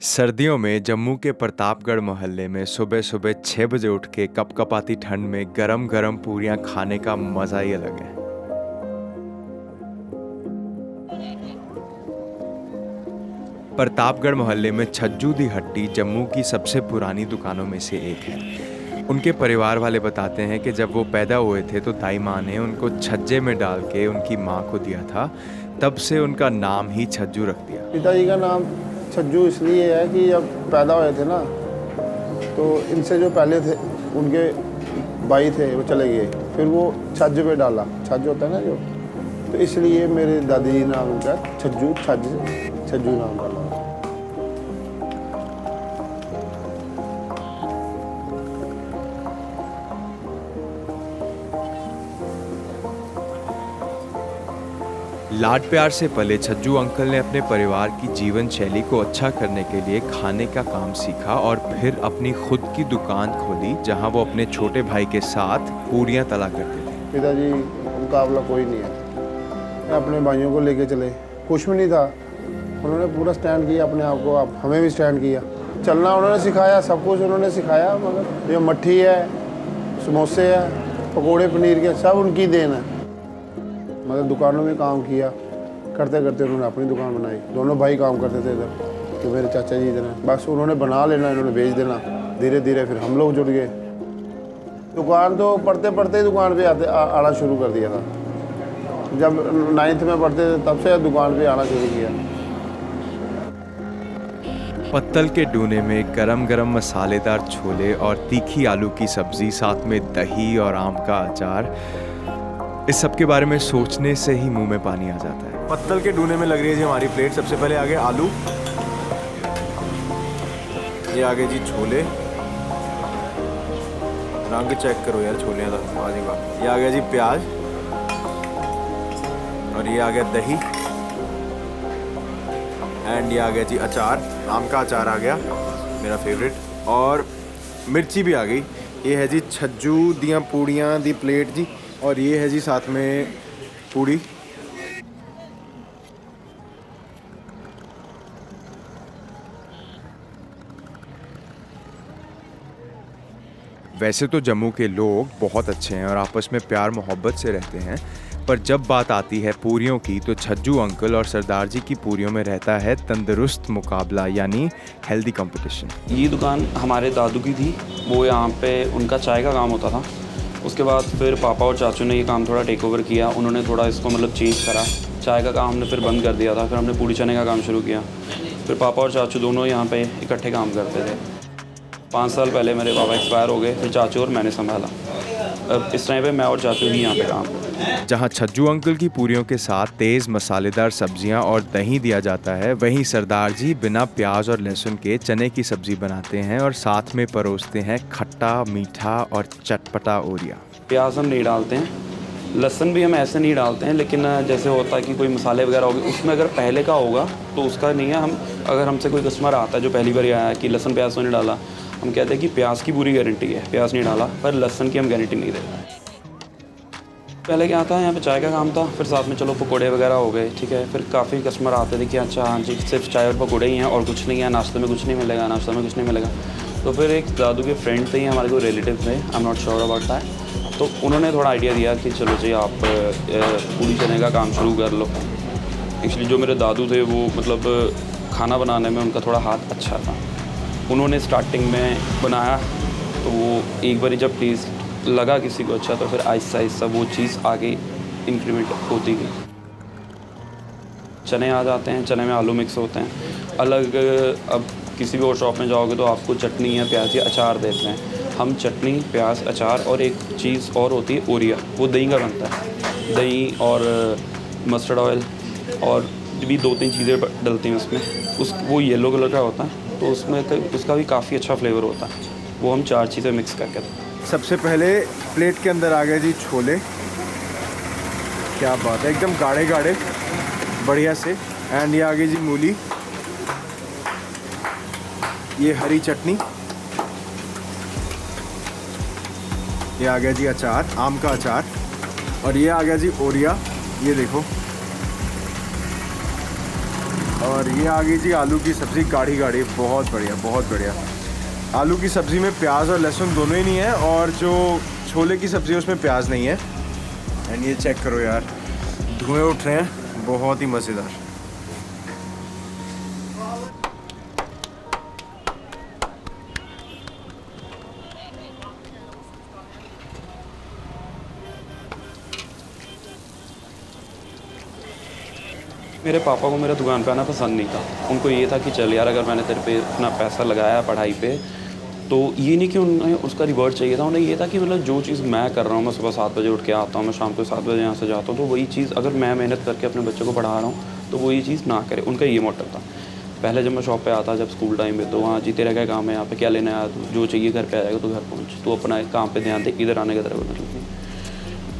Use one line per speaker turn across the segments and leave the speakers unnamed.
सर्दियों में जम्मू के प्रतापगढ़ मोहल्ले में सुबह सुबह 6 बजे उठ के कपकपाती ठंड में गरम गरम पूरियां खाने का मजा ही अलग है। प्रतापगढ़ मोहल्ले में छज्जू दी हट्टी जम्मू की सबसे पुरानी दुकानों में से एक है। उनके परिवार वाले बताते हैं कि जब वो पैदा हुए थे तो दाई माँ ने उनको छज्जे में डाल के उनकी माँ को दिया था, तब से उनका नाम ही छज्जू रख दिया।
पिताजी का नाम छज्जू इसलिए है कि जब पैदा हुए थे ना, तो इनसे जो पहले थे उनके भाई थे वो चले गए, फिर वो छज्ज पे डाला, छज्ज होता है ना जो, तो इसलिए मेरे दादी जी नाम उनका छज्जू, छज्जू नाम डाला।
लाड प्यार से पले छज्जू अंकल ने अपने परिवार की जीवन शैली को अच्छा करने के लिए खाने का काम सीखा और फिर अपनी खुद की दुकान खोली, जहां वो अपने छोटे भाई के साथ पूरियां तला करते थे।
पिताजी मुकाबला कोई नहीं है, अपने भाइयों को लेके चले, कुछ भी नहीं था, उन्होंने पूरा स्टैंड किया अपने आप को, आप हमें भी स्टैंड किया, चलना उन्होंने सिखाया, सब कुछ उन्होंने सिखाया। मगर ये मट्ठी है, समोसे है, पकोड़े पनीर के, सब उनकी देन है। मतलब दुकानों में काम किया, करते करते उन्होंने अपनी दुकान बनाई। दोनों भाई काम करते थे इधर, तो मेरे चाचा जी इधर हैं, बस उन्होंने बना लेना, इन्होंने बेच देना। धीरे धीरे फिर हम लोग जुड़ गए। दुकान तो पढ़ते पढ़ते ही दुकान पे आना शुरू कर दिया था। जब 9th में पढ़ते थे तब से दुकान पे आना शुरू किया।
पत्तल के डूने में गरम गरम मसालेदार छोले और तीखी आलू की सब्जी, साथ में दही और आम का अचार, इस सब के बारे में सोचने से ही मुंह में पानी आ जाता है।
पत्तल के डूने में लग रही है जी हमारी प्लेट। सबसे पहले आगे आलू, ये आगे जी छोले, रंग चेक करो यार छोले का, वाह जी वाह। ये आ गया जी प्याज, और ये आ गया दही, एंड ये आ गया जी अचार, आम का अचार आ गया मेरा फेवरेट, और मिर्ची भी आ गई। ये है जी छज्जू दियाँ पूड़ियाँ दी प्लेट जी, और ये है जी साथ में पूड़ी।
वैसे तो जम्मू के लोग बहुत अच्छे हैं और आपस में प्यार मोहब्बत से रहते हैं, पर जब बात आती है पूरियों की तो छज्जू अंकल और सरदार जी की पूरियों में रहता है तंदुरुस्त मुकाबला, यानी हेल्दी कंपटीशन।
ये दुकान हमारे दादू की थी, वो यहाँ पे उनका चाय का काम होता था। उसके बाद फिर पापा और चाचू ने ये काम थोड़ा टेक ओवर किया, उन्होंने थोड़ा इसको मतलब चेंज करा। चाय का काम हमने फिर बंद कर दिया था, फिर हमने पूड़ी चने का काम शुरू किया। फिर पापा और चाचू दोनों यहाँ पे इकट्ठे काम करते थे। 5 साल पहले मेरे पापा एक्सपायर हो गए, फिर चाचू और मैंने संभाला। अब इस टाइम पे मैं और चाचू ही यहाँ पे काम करते हैं।
जहाँ छज्जू अंकल की पूरियों के साथ तेज़ मसालेदार सब्जियाँ और दही दिया जाता है, वहीं सरदार जी बिना प्याज और लहसुन के चने की सब्जी बनाते हैं और साथ में परोसते हैं खट्टा, मीठा और चटपटा ओरिया।
प्याज हम नहीं डालते हैं, लहसुन भी हम ऐसे नहीं डालते हैं, लेकिन जैसे होता है कि कोई मसाले वगैरह हो गए, उसमें अगर पहले का होगा तो उसका नहीं है। हम अगर हमसे कोई कस्टमर आता है जो पहली बार आया है कि लहसुन प्याज तो नहीं डाला, हम कहते हैं कि प्याज की पूरी गारंटी है, प्याज नहीं डाला, पर लहसुन की हम गारंटी नहीं देते। पहले क्या था, यहाँ पे चाय का काम था, फिर साथ में चलो पकोड़े वगैरह हो गए, ठीक है। फिर काफ़ी कस्टमर आते थे कि अच्छा हाँ जी सिर्फ चाय और पकोड़े ही हैं और कुछ नहीं है, नाश्ते में कुछ नहीं मिलेगा, नाश्ते में कुछ नहीं मिलेगा। तो फिर एक दादू के फ्रेंड थे, हमारे कोई रिलेटिव थे, I am not sure about that, तो उन्होंने थोड़ा आइडिया दिया कि चलो जी आप पूड़ी चने का काम शुरू कर लो। एक्चुअली जो मेरे दादू थे वो मतलब खाना बनाने में उनका थोड़ा हाथ अच्छा था। उन्होंने स्टार्टिंग में बनाया तो वो एक बार जब टेस्ट लगा किसी को अच्छा, तो फिर आहिस्ता आहिस्ता वो चीज़ आगे इंक्रीमेंट होती गई। चने आ जाते हैं, चने में आलू मिक्स होते हैं अलग। अब किसी भी और शॉप में जाओगे तो आपको चटनी या प्याज या अचार देते हैं, हम चटनी, प्याज, अचार और एक चीज़ और होती है ओरिया, वो दही का बनता है। दही और मस्टर्ड ऑयल और भी 2-3 चीज़ें डलती हैं उसमें, वो येलो कलर का होता है, तो उसमें उसका भी काफ़ी अच्छा फ्लेवर होता है। वो हम 4 चीज़ें मिक्स करके देते हैं।
सबसे पहले प्लेट के अंदर आ गए जी छोले, क्या बात है, एकदम गाढ़े गाढ़े बढ़िया से। एंड ये आ गई जी मूली, ये हरी चटनी, ये आ गया जी अचार, आम का अचार, और ये आ गया जी ओरिया, ये देखो। और ये आ गई जी आलू की सब्ज़ी गाढ़ी गाढ़ी, बहुत बढ़िया बहुत बढ़िया। आलू की सब्ज़ी में प्याज और लहसुन दोनों ही नहीं है, और जो छोले की सब्ज़ी है उसमें प्याज नहीं है। एंड ये चेक करो यार, धुएँ उठ रहे हैं, बहुत ही मज़ेदार।
मेरे पापा को मेरे दुकान पे आना पसंद नहीं था। उनको ये था कि चल यार, अगर मैंने तेरे पे अपना पैसा लगाया पढ़ाई पे, तो ये नहीं कि उन्हें उसका रिवॉर्ड चाहिए था। उन्हें ये था कि मतलब जो चीज़ मैं कर रहा हूँ, मैं सुबह 7 बजे उठ के आता हूँ, मैं शाम को 7 बजे यहाँ से जाता हूँ, तो वही चीज़ अगर मैं मेहनत करके अपने बच्चे को पढ़ा रहा हूँ तो वही चीज़ ना करे। उनका ये मोटिव था। पहले जब मैं शॉप पे आता, जब स्कूल टाइम में, तो वहाँ जी तेरा क्या काम है, यहाँ पे क्या लेने आया, तू जो चाहिए घर पे आ जाएगा, तो घर पहुँच, तो अपना काम पे ध्यान दे, इधर आने का तरह मतलब।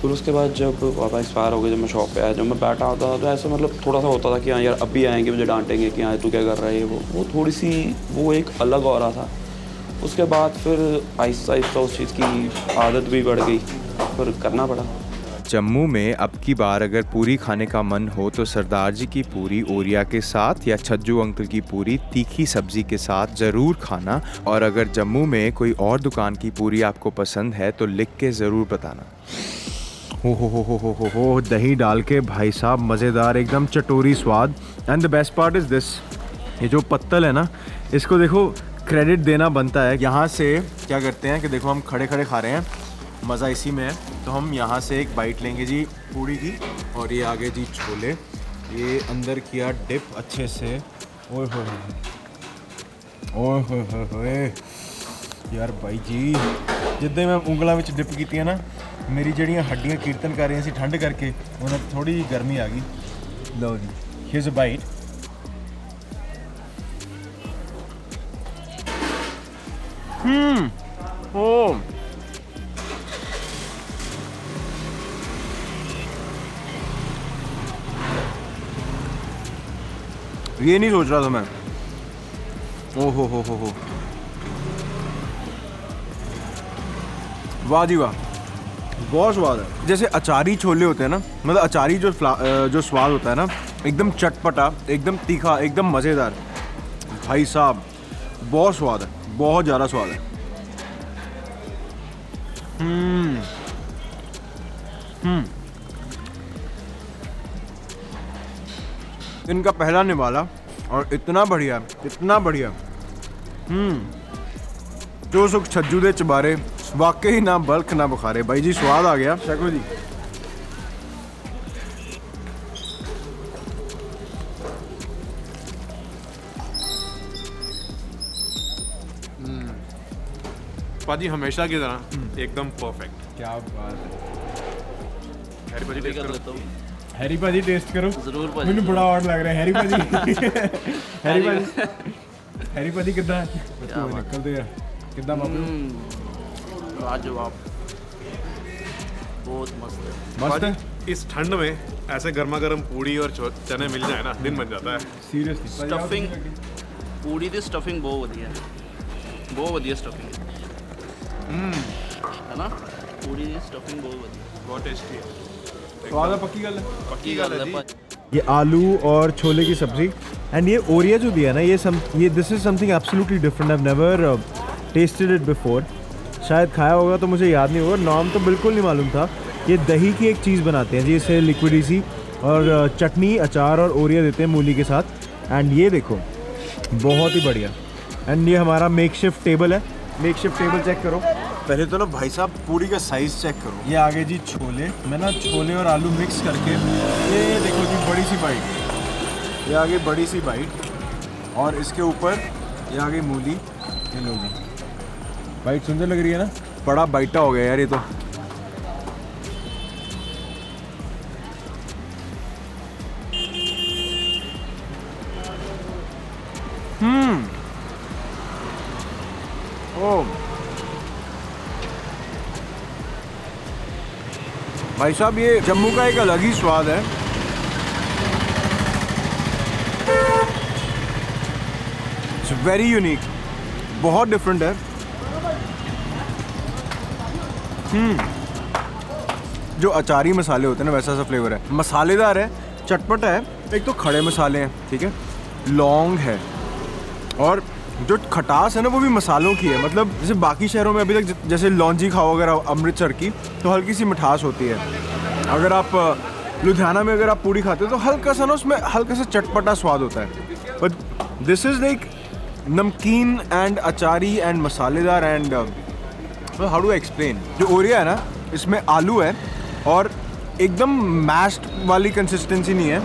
फिर उसके बाद जब पापा एक्सपायर हो गए, जब मैं शॉप पे आया, जब मैं बैठा होता था, तो ऐसा मतलब थोड़ा सा होता था कि हाँ यार अब भी आएंगे, मुझे डांटेंगे कि हाँ तू क्या कर रहा है, वो थोड़ी सी वो एक अलग ऑरा था। उसके बाद फिर आहिस्ता आहिस्ता उस चीज़ की आदत भी बढ़ गई, फिर करना पड़ा।
जम्मू में अब की बार अगर पूरी खाने का मन हो तो सरदार जी की पूरी ओरिया के साथ या छज्जू अंकल की पूरी तीखी सब्जी के साथ ज़रूर खाना। और अगर जम्मू में कोई और दुकान की पूरी आपको पसंद है तो लिख के ज़रूर बताना। हो दही डाल के भाई साहब मज़ेदार, एकदम चटोरी स्वाद। And the best part is this, ये जो पत्तल है ना, इसको देखो क्रेडिट देना बनता है। यहाँ से क्या करते हैं कि देखो हम खड़े खड़े खा रहे हैं, मज़ा इसी में है। तो हम यहाँ से एक बाइट लेंगे जी पूड़ी की, और ये आगे जी छोले, ये अंदर किया डिप अच्छे से। ओए होए यार भाई जी, जिद्दे मैं ਉਂਗਲਾਂ ਵਿੱਚ डिप की ना, मेरी जड़ियाँ हड्डियाँ कीर्तन कर रही सी ठंड करके, उन्हें थोड़ी गर्मी आ गई। लो जी, हियर्स अ बाइट। ओ ये नहीं सोच रहा था मैं। ओ हो वाह जी वाह, बहुत स्वाद है। जैसे अचारी छोले होते हैं ना, मतलब अचारी जो स्वाद होता है ना, एकदम चटपटा, एकदम तीखा, एकदम मज़ेदार। भाई साहब बहुत स्वाद है, बहुत ज़्यादा स्वाद है। इनका पहला निवाला, और इतना बढ़िया, इतना बढ़िया। जो सुख छज्जू दे चबारे, वाकई ना बल्क ना बुखारे। भाई जी स्वाद आ गया। शको जी
पाजी हमेशा की तरह एकदम परफेक्ट।
क्या बात है।
हैरी पाजी टेस्ट करो।
हैरी भाजी टेस्ट करो
ਜ਼ਰੂਰ ਭਾਜੀ।
ਮੈਨੂੰ ਬੜਾ ਆਡ ਲੱਗ ਰਿਹਾ ਹੈਰੀ ਭਾਜੀ। हैरी भाजी कितना है निकलते हैं कितना बाबू।
लाजवाब, बहुत मस्त है।
मस्त है
इस ठंड में ऐसे गर्मा गर्म पूड़ी और चने मिल जाए ना, दिन बन जाता है।
सीरियसली।
ਸਟਫਿੰਗ ਪੂੜੀ ਦੀ ਸਟਫਿੰਗ ਬਹੁਤ ਵਧੀਆ ਹੈ, ਬਹੁਤ ਵਧੀਆ ਸਟਫਿੰਗ ਹੈ ਨਾ, ਪੂੜੀ ਦੀ ਸਟਫਿੰਗ ਬਹੁਤ ਵਧੀਆ,
बहुत टेस्टी है,
स्वाद है, पक्की गल है।
पक्की गल है जी।
ये आलू और छोले की सब्जी, एंड ये ओरिया जो दिया ना, ये this is something absolutely different. I have never tested it before. शायद खाया होगा तो मुझे याद नहीं होगा, नाम तो बिल्कुल नहीं मालूम था। ये दही की एक चीज़ बनाते हैं जी, इसे लिक्विडी सी, और चटनी, अचार और ओरिया देते हैं मूली के साथ। एंड ये देखो बहुत ही बढ़िया। एंड ये हमारा मेकशिफ्ट टेबल है। मेकशिफ्ट टेबल चेक करो। पहले तो ना भाई साहब पूरी का साइज़ चेक करो। ये आगे जी छोले, मैं ना छोले और आलू मिक्स करके, ये देखो जी बड़ी सी बाइट, ये आगे बड़ी सी बाइट, और इसके ऊपर ये आगे मूली। ये लो जी, बाइट सुंदर लग रही है ना, बड़ा बाइटा हो गया यार ये तो। ओह भाई साहब, ये जम्मू का एक अलग ही स्वाद है। इट्स वेरी यूनिक, बहुत डिफरेंट है। जो अचारी मसाले होते हैं ना, वैसा सा फ्लेवर है, मसालेदार है, चटपटा है। एक तो खड़े मसाले हैं, ठीक है,
लौंग है और जो खटास है ना वो भी मसालों की है। मतलब जैसे बाकी शहरों में अभी तक जैसे लौंजी खाओ अगर आप अमृतसर की तो हल्की सी मिठास होती है। अगर आप लुधियाना में अगर आप पूड़ी खाते हो तो हल्का सा ना उसमें हल्का सा चटपटा स्वाद होता है। बट दिस इज़ लाइक नमकीन एंड अचारी एंड मसालेदार and how do I explain. जो ओरिया है ना इसमें आलू है और एकदम मैश्ड वाली कंसिस्टेंसी नहीं है,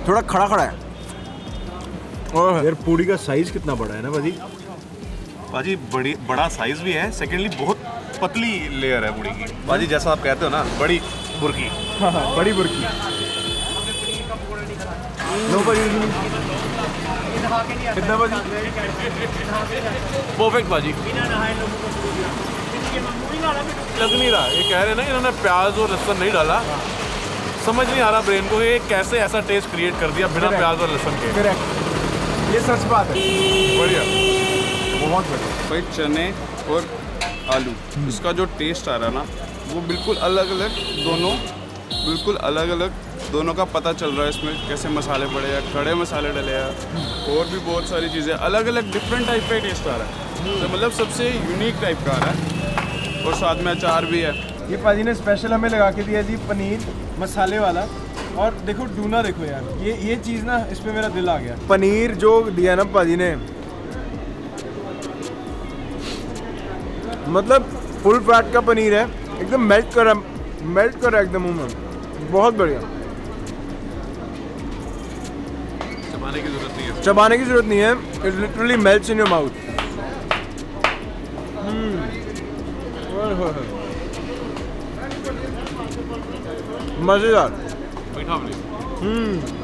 थोड़ा खड़ा खड़ा है। और यार पूड़ी का साइज़ कितना बड़ा है ना भाजी।
बाजी बड़ा साइज भी है, सेकेंडली बहुत पतली लेयर है पूड़ी की। बाजी जैसा आप कहते हो ना, बड़ी बुरकी।
हाँ, बड़ी बुरकी। नो भाजी कितना भाजी?
परफेक्ट बाजी। लग नहीं रहा, ये कह रहे हैं ना इन्होंने प्याज और लहसुन नहीं डाला। समझ नहीं आ रहा ब्रेन को ये कैसे ऐसा टेस्ट क्रिएट कर दिया बिना प्याज और लहसुन के।
करेक्ट, ये सच बात है।
बढ़िया,
बहुत बढ़िया।
भाई चने और आलू, इसका जो टेस्ट आ रहा है ना वो बिल्कुल अलग अलग, दोनों बिल्कुल अलग अलग, दोनों का पता चल रहा है इसमें कैसे मसाले पड़े हैं, खड़े मसाले डले हैं और भी बहुत सारी चीज़ें अलग अलग डिफरेंट टाइप का टेस्ट आ रहा है। तो मतलब सबसे यूनिक टाइप का आ रहा है और साथ में अचार भी है।
ये पाजी ने स्पेशल हमें लगा के दिया जी पनीर मसाले वाला। और देखो डूना देखो यार, ये चीज़ ना इस पे मेरा दिल आ गया। पनीर जो दिया ना पाजी ने, मतलब फुल फैट का पनीर है, एकदम मेल्ट कर रहा है एकदम मुंह में। बहुत बढ़िया।
चबाने की जरूरत नहीं है।
चबाने की जरूरत नहीं है, it literally melts in your mouth. मज़ेदार।
मीठा भी नहीं।